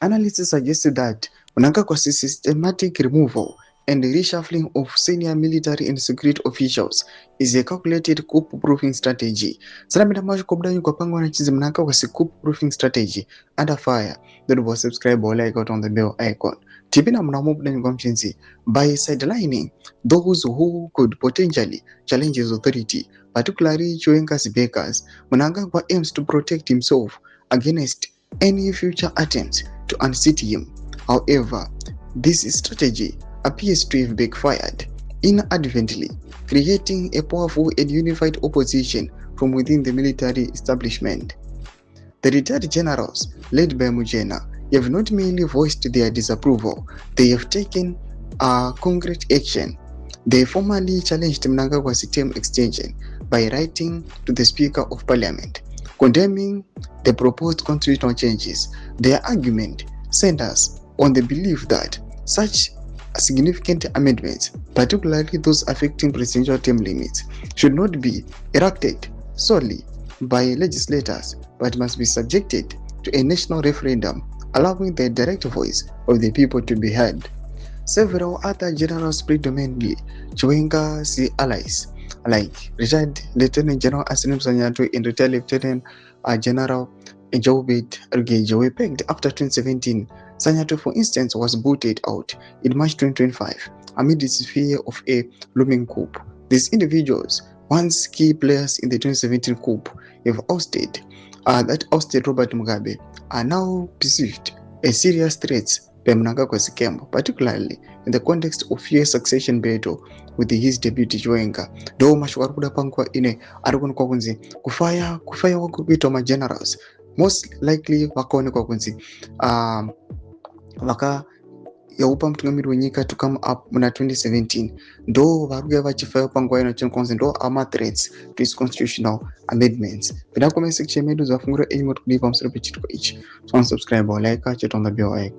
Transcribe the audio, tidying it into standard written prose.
Analysis suggested that Mnangagwa's systematic removal and reshuffling of senior military and security officials is a calculated coup-proofing strategy. Salamida macho kubda yuko pango na chizi Mnangagwa's coup-proofing strategy under fire. Don't was subscribe or like out on the bell icon. Tipina mnamobu na mchinzi by sidelining those who could potentially challenge his authority, particularly Chiwenga's bakers. Mnangagwa aims to protect himself against any future attempts to unseat him. However, this strategy appears to have backfired inadvertently, creating a powerful and unified opposition from within the military establishment. The retired generals, led by Mujena, have not merely voiced their disapproval, they have taken concrete action. They formally challenged Mnangagwa's term extension by writing to the Speaker of Parliament, condemning the proposed constitutional changes. Their argument centers on the belief that such significant amendments, particularly those affecting presidential term limits, should not be enacted solely by legislators but must be subjected to a national referendum, allowing the direct voice of the people to be heard. Several other generals, predominantly Chiwenga's allies, like retired Lieutenant General Asinim Sanyato and retired Lieutenant General Jobit Ergejo, were pegged after 2017. Sanyato, for instance, was booted out in March 2025 amid its fear of a looming coup. These individuals, once key players in the 2017 coup, have ousted Robert Mugabe, are now perceived as serious threats by Mnangagwa's camp, particularly in the context of fierce succession battle with his deputy Chiwenga. Do mashwaruda pankwa ine arukun kwa kunzi kufaya wakukwito ma generals most likely wakaone kwa kunzi waka yaupa mtungamiri wenyika to come up muna 2017 ndo varuga vachifaya pangwa ino chinkonzi ndo ama threats to its constitutional amendments. Vida comment section medu zafungura enyi motu kudipa msuru pichitu kwa ichi. So subscribe or like check on the bell icon.